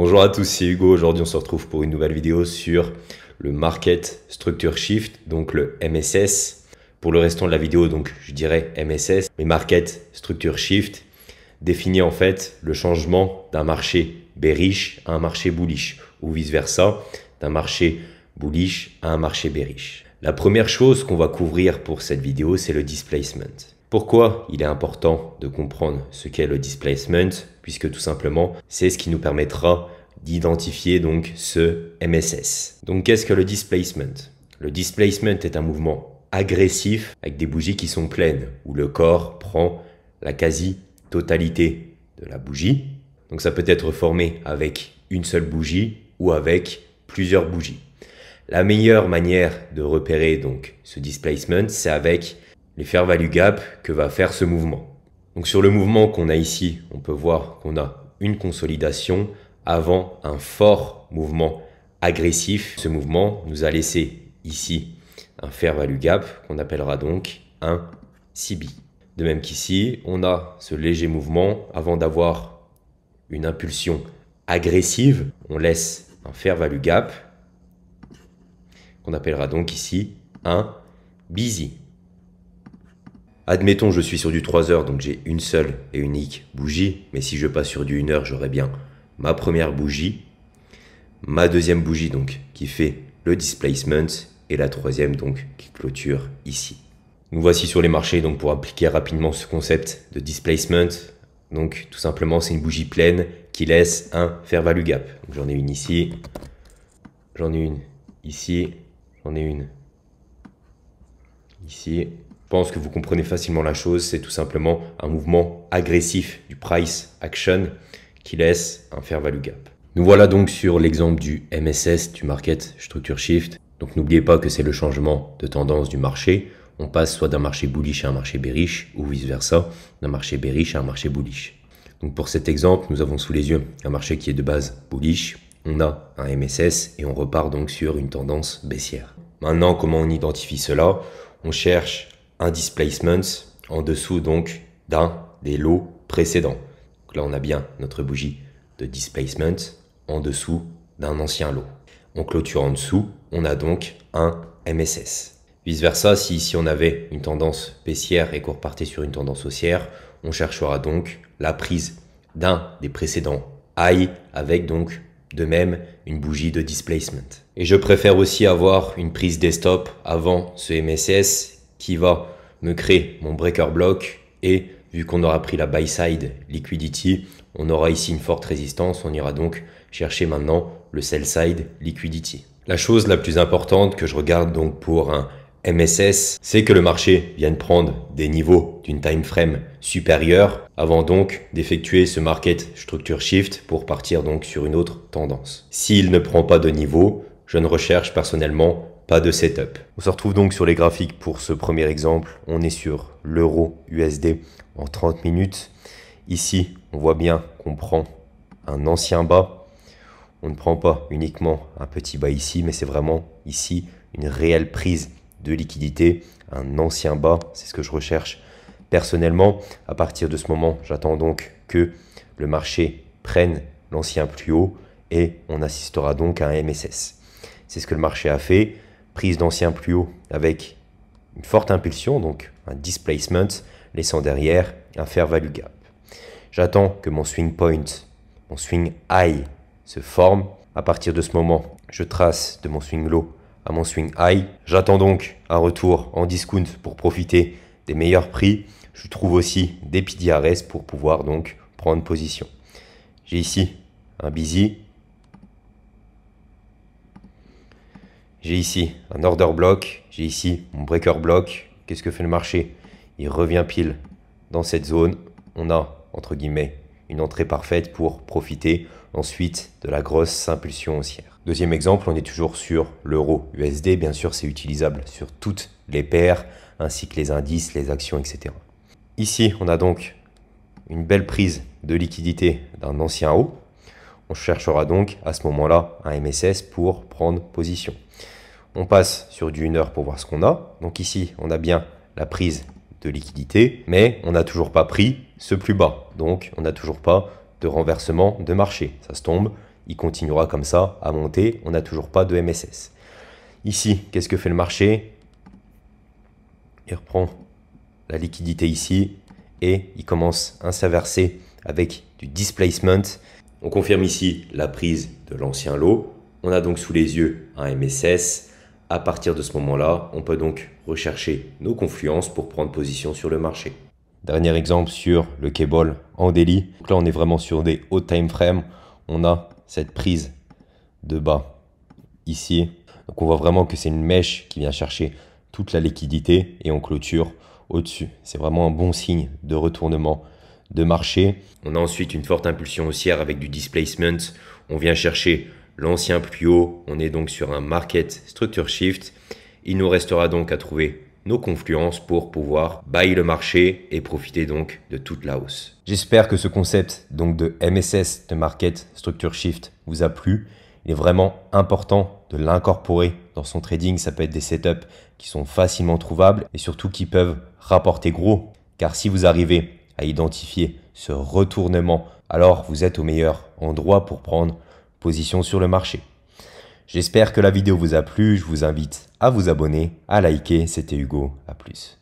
Bonjour à tous, c'est Hugo. Aujourd'hui, on se retrouve pour une nouvelle vidéo sur le Market Structure Shift, donc le MSS. Pour le restant de la vidéo, donc je dirais MSS, mais Market Structure Shift définit en fait le changement d'un marché bearish à un marché bullish, ou vice versa, d'un marché bullish à un marché bearish. La première chose qu'on va couvrir pour cette vidéo, c'est le displacement. Pourquoi il est important de comprendre ce qu'est le displacement? Puisque tout simplement, c'est ce qui nous permettra d'identifier donc ce MSS. Donc qu'est-ce que le displacement? Le displacement est un mouvement agressif avec des bougies qui sont pleines, où le corps prend la quasi-totalité de la bougie. Donc ça peut être formé avec une seule bougie ou avec plusieurs bougies. La meilleure manière de repérer donc ce displacement, c'est avec les fair value gap que va faire ce mouvement. Donc sur le mouvement qu'on a ici, on peut voir qu'on a une consolidation avant un fort mouvement agressif. Ce mouvement nous a laissé ici un fair value gap qu'on appellera donc un CB. De même qu'ici, on a ce léger mouvement avant d'avoir une impulsion agressive. On laisse un fair value gap qu'on appellera donc ici un busy. Admettons, je suis sur du 3 heures, donc j'ai une seule et unique bougie. Mais si je passe sur du 1 heure, j'aurai bien ma première bougie, ma deuxième bougie donc qui fait le displacement et la troisième donc qui clôture ici. Nous voici sur les marchés donc pour appliquer rapidement ce concept de displacement. Donc tout simplement, c'est une bougie pleine qui laisse un fair value gap. J'en ai une ici, j'en ai une ici, j'en ai une ici. Je pense que vous comprenez facilement la chose, c'est tout simplement un mouvement agressif du price action qui laisse un fair value gap. Nous voilà donc sur l'exemple du MSS, du Market Structure Shift. Donc n'oubliez pas que c'est le changement de tendance du marché. On passe soit d'un marché bullish à un marché bearish ou vice versa, d'un marché bearish à un marché bullish. Donc pour cet exemple, nous avons sous les yeux un marché qui est de base bullish. On a un MSS et on repart donc sur une tendance baissière. Maintenant, comment on identifie cela? On cherche un displacement en dessous donc d'un des lots précédents. Donc là, on a bien notre bougie de displacement en dessous d'un ancien lot. On clôture en dessous, on a donc un MSS. Vice versa, si ici on avait une tendance baissière et qu'on repartait sur une tendance haussière, on cherchera donc la prise d'un des précédents high avec donc de même une bougie de displacement. Et je préfère aussi avoir une prise des stops avant ce MSS qui va me créer mon breaker block et vu qu'on aura pris la buy side liquidity, on aura ici une forte résistance. On ira donc chercher maintenant le sell side liquidity. La chose la plus importante que je regarde donc pour un MSS, c'est que le marché vienne prendre des niveaux d'une time frame supérieure avant donc d'effectuer ce market structure shift pour partir donc sur une autre tendance. S'il ne prend pas de niveau, je ne recherche personnellement pas de setup. On se retrouve donc sur les graphiques pour ce premier exemple. On est sur l'euro USD en 30 minutes. Ici, on voit bien qu'on prend un ancien bas. On ne prend pas uniquement un petit bas ici, mais c'est vraiment ici une réelle prise de liquidité, un ancien bas. C'est ce que je recherche personnellement. À partir de ce moment, j'attends donc que le marché prenne l'ancien plus haut et on assistera donc à un MSS. C'est ce que le marché a fait. Prise d'ancien plus haut avec une forte impulsion, donc un displacement, laissant derrière un fair value gap. J'attends que mon swing point, mon swing high se forme. À partir de ce moment, je trace de mon swing low à mon swing high. J'attends donc un retour en discount pour profiter des meilleurs prix. Je trouve aussi des PDRS pour pouvoir donc prendre position. J'ai ici un busy. J'ai ici un order block, j'ai ici mon breaker block. Qu'est-ce que fait le marché? Il revient pile dans cette zone. On a, entre guillemets, une entrée parfaite pour profiter ensuite de la grosse impulsion haussière. Deuxième exemple, on est toujours sur l'euro USD. Bien sûr, c'est utilisable sur toutes les paires, ainsi que les indices, les actions, etc. Ici, on a donc une belle prise de liquidité d'un ancien haut. On cherchera donc à ce moment-là un MSS pour prendre position. On passe sur du 1 heure pour voir ce qu'on a. Donc ici, on a bien la prise de liquidité, mais on n'a toujours pas pris ce plus bas. Donc, on n'a toujours pas de renversement de marché. Ça se tombe il continuera comme ça à monter. On n'a toujours pas de MSS. Ici, qu'est-ce que fait le marché? Il reprend la liquidité ici et il commence à s'inverser avec du displacement. On confirme ici la prise de l'ancien lot. On a donc sous les yeux un MSS. À partir de ce moment-là, on peut donc rechercher nos confluences pour prendre position sur le marché. Dernier exemple sur le cable en daily. Donc là, on est vraiment sur des hauts time frames. On a cette prise de bas ici. Donc on voit vraiment que c'est une mèche qui vient chercher toute la liquidité et on clôture au-dessus. C'est vraiment un bon signe de retournement de marché. On a ensuite une forte impulsion haussière avec du displacement. On vient chercher l'ancien plus haut. On est donc sur un market structure shift. Il nous restera donc à trouver nos confluences pour pouvoir buy le marché et profiter donc de toute la hausse. J'espère que ce concept donc de MSS, de market structure shift, vous a plu. Il est vraiment important de l'incorporer dans son trading. Ça peut être des setups qui sont facilement trouvables et surtout qui peuvent rapporter gros. Car si vous arrivez à identifier ce retournement, alors vous êtes au meilleur endroit pour prendre position sur le marché. J'espère que la vidéo vous a plu. Je vous invite à vous abonner, à liker. C'était Hugo. À plus.